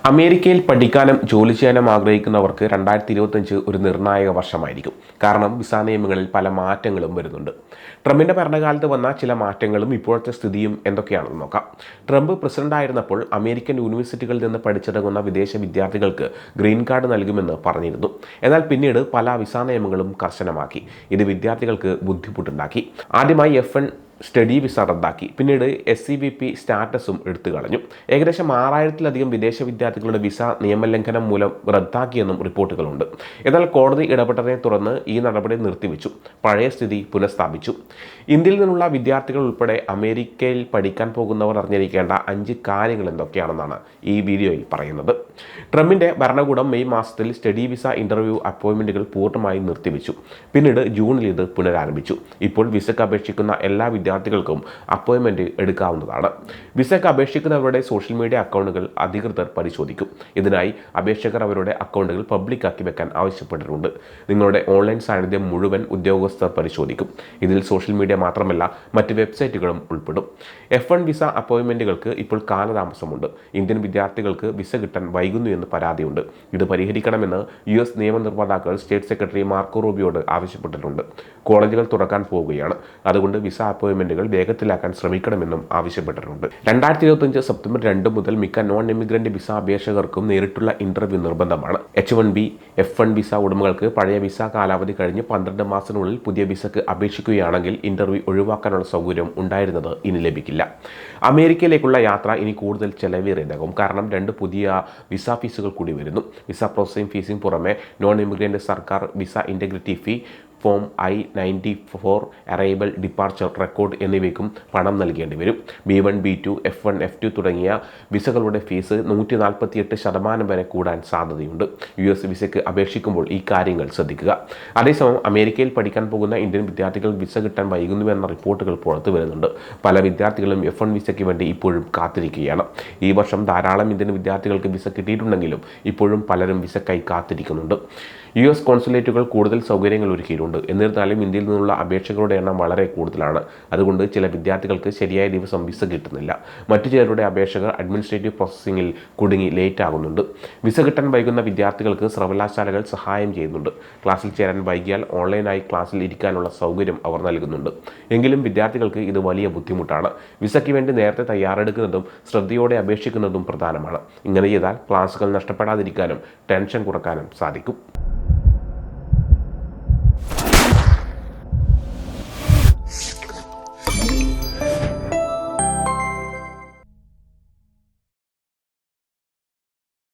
അമേരിക്കയിൽ പഠിക്കാനും ജോലി ചെയ്യാനും ആഗ്രഹിക്കുന്നവർക്ക് 2025 ഒരു നിർണായക വർഷമായിരിക്കും. കാരണം വിസ നിയമങ്ങളിൽ പല മാറ്റങ്ങളും വരുന്നുണ്ട്. ട്രംപിൻ്റെ ഭരണകാലത്ത് വന്ന ചില മാറ്റങ്ങളും ഇപ്പോഴത്തെ സ്ഥിതിയും എന്തൊക്കെയാണെന്ന് നോക്കാം. ട്രംപ് പ്രസിഡന്റായിരുന്നപ്പോൾ അമേരിക്കൻ യൂണിവേഴ്സിറ്റികളിൽ നിന്ന് പഠിച്ചിറങ്ങുന്ന വിദേശ വിദ്യാർത്ഥികൾക്ക് ഗ്രീൻ കാർഡ് നൽകുമെന്ന് പറഞ്ഞിരുന്നു. എന്നാൽ പിന്നീട് പല വിസ നിയമങ്ങളും കർശനമാക്കി. ഇത് വിദ്യാർത്ഥികൾക്ക് ബുദ്ധിമുട്ടുണ്ടാക്കി. ആദ്യമായി F1 സ്റ്റഡി വിസ റദ്ദാക്കി. പിന്നീട് SCVP സ്റ്റാറ്റസും എടുത്തു കളഞ്ഞു. ഏകദേശം 6000-ലധികം വിദേശ വിദ്യാർത്ഥികളുടെ വിസ നിയമലംഘനം മൂലം റദ്ദാക്കിയെന്നും റിപ്പോർട്ടുകളുണ്ട്. എന്നാൽ കോടതി ഇടപെട്ടതിനെ തുടർന്ന് ഈ നടപടി നിർത്തിവെച്ചു. പഴയ സ്ഥിതി പുനഃസ്ഥാപിച്ചു. ഇന്ത്യയിൽ നിന്നുള്ള വിദ്യാർത്ഥികൾ ഉൾപ്പെടെ അമേരിക്കയിൽ പഠിക്കാൻ പോകുന്നവർ അറിഞ്ഞിരിക്കേണ്ട 5 കാര്യങ്ങൾ എന്തൊക്കെയാണെന്നാണ് ഈ വീഡിയോയിൽ പറയുന്നത്. ട്രംപിൻ്റെ ഭരണകൂടം മെയ് മാസത്തിൽ സ്റ്റഡി വിസ ഇൻ്റർവ്യൂ അപ്പോയിൻമെൻറ്റുകൾ പൂർണ്ണമായും നിർത്തിവെച്ചു. പിന്നീട് ജൂണിൽ ഇത് പുനരാരംഭിച്ചു. ഇപ്പോൾ വിസയ്ക്ക് അപേക്ഷിക്കുന്ന എല്ലാ വിദ്യാർത്ഥികൾക്കും അപ്പോയിൻമെൻറ്റ് എടുക്കാവുന്നതാണ്. വിസയ്ക്ക് അപേക്ഷിക്കുന്നവരുടെ സോഷ്യൽ മീഡിയ അക്കൗണ്ടുകൾ അധികൃതർ പരിശോധിക്കും. ഇതിനായി അപേക്ഷകർ അവരുടെ അക്കൗണ്ടുകൾ പബ്ലിക്കാക്കി വെക്കാൻ ആവശ്യപ്പെട്ടിട്ടുണ്ട്. നിങ്ങളുടെ ഓൺലൈൻ സാന്നിധ്യം മുഴുവൻ ഉദ്യോഗസ്ഥർ പരിശോധിക്കും. ഇതിൽ സോഷ്യൽ മീഡിയ മാത്രമല്ല മറ്റ് വെബ്സൈറ്റുകളും ഉൾപ്പെടും. F1 വിസ അപ്പോയിൻമെൻറ്റുകൾക്ക് ഇപ്പോൾ കാലതാമസമുണ്ട്. ഇന്ത്യൻ വിദ്യാർത്ഥികൾക്ക് വിസ കിട്ടാൻ വൈകുന്നു എന്ന് പരാതിയുണ്ട്. ഇത് പരിഹരിക്കണമെന്ന് US നിയമനിർമ്മാതാക്കൾ സ്റ്റേറ്റ് സെക്രട്ടറി മാർക്കോ റൂബിയോട് ആവശ്യപ്പെട്ടിട്ടുണ്ട്. കോളേജുകൾ തുറക്കാൻ പോവുകയാണ്. അതുകൊണ്ട് വിസ അപ്പോയിൻമെൻറ്റുകൾ വേഗത്തിലാക്കാൻ ശ്രമിക്കണമെന്നും ആവശ്യപ്പെട്ടിട്ടുണ്ട്. 2025 സെപ്റ്റംബർ 2 മുതൽ മിക്ക നോൺ ഇമിഗ്രൻ്റ് വിസ അപേക്ഷകർക്കും നേരിട്ടുള്ള ഇൻ്റർവ്യൂ നിർബന്ധമാണ്. H1B, F1 വിസ ഉടമകൾക്ക് പഴയ വിസ കാലാവധി കഴിഞ്ഞ് 12 മാസത്തിനുള്ളിൽ പുതിയ വിസയ്ക്ക് അപേക്ഷിക്കുകയാണെങ്കിൽ ഇൻ്റർവ്യൂ ഒഴിവാക്കാനുള്ള സൗകര്യം ഉണ്ടായിരുന്നത് ഇനി ലഭിക്കില്ല. അമേരിക്കയിലേക്കുള്ള യാത്ര ഇനി കൂടുതൽ ചെലവേറിയതാകും. കാരണം 2 പുതിയ വിസ ഫീസുകൾ കൂടി വരുന്നു. വിസ പ്രോസസ്സിംഗ് ഫീസിന് പുറമെ നോൺ ഇമിഗ്രൻ്റ് സർക്കാർ visa integrity fee, form I-94 arrival departure record എന്നിവയ്ക്കും പണം നൽകേണ്ടി വരും. B1, B2, F1, F2 തുടങ്ങിയ വിസകളുടെ ഫീസ് 148% വരെ കൂടാൻ സാധ്യതയുണ്ട്. US വിസയ്ക്ക് അപേക്ഷിക്കുമ്പോൾ ഈ കാര്യങ്ങൾ ശ്രദ്ധിക്കുക. അതേസമയം അമേരിക്കയിൽ പഠിക്കാൻ പോകുന്ന ഇന്ത്യൻ വിദ്യാർത്ഥികൾ വിസ കിട്ടാൻ വൈകുന്നുവെന്ന റിപ്പോർട്ടുകൾ പുറത്തു വരുന്നുണ്ട്. പല വിദ്യാർത്ഥികളും F1 വിസയ്ക്ക് വേണ്ടി ഇപ്പോഴും കാത്തിരിക്കുകയാണ്. ഈ വർഷം ധാരാളം ഇന്ത്യൻ വിദ്യാർത്ഥികൾക്ക് വിസ കിട്ടിയിട്ടുണ്ടെങ്കിലും ഇപ്പോഴും പലരും വിസയ്ക്കായി കാത്തിരിക്കുന്നുണ്ട്. US കോൺസുലേറ്റുകൾ കൂടുതൽ സൗകര്യങ്ങൾ ഒരുക്കിയിട്ടുണ്ട്. എന്നിരുന്നാലും ഇന്ത്യയിൽ നിന്നുള്ള അപേക്ഷകരുടെ എണ്ണം വളരെ കൂടുതലാണ്. അതുകൊണ്ട് ചില വിദ്യാർത്ഥികൾക്ക് ശരിയായ ദിവസം വിസ കിട്ടുന്നില്ല. മറ്റു ചിലരുടെ അപേക്ഷകർ അഡ്മിനിസ്ട്രേറ്റീവ് പ്രോസസ്സിങ്ങിൽ കുടുങ്ങി ലേറ്റ് ആകുന്നുണ്ട്. വിസ കിട്ടാൻ വൈകുന്ന വിദ്യാർത്ഥികൾക്ക് സർവകലാശാലകൾ സഹായം ചെയ്യുന്നുണ്ട്. ക്ലാസ്സിൽ ചേരാൻ വൈകിയാൽ ഓൺലൈനായി ക്ലാസ്സിൽ ഇരിക്കാനുള്ള സൗകര്യം അവർ നൽകുന്നുണ്ട്. എങ്കിലും വിദ്യാർത്ഥികൾക്ക് ഇത് വലിയ ബുദ്ധിമുട്ടാണ്. വിസയ്ക്ക് വേണ്ടി നേരത്തെ തയ്യാറെടുക്കുന്നതും ശ്രദ്ധയോടെ അപേക്ഷിക്കുന്നതും പ്രധാനമാണ്. ഇങ്ങനെ ചെയ്താൽ ക്ലാസ്സുകൾ നഷ്ടപ്പെടാതിരിക്കാനും ടെൻഷൻ കുറക്കാനും സാധിക്കും.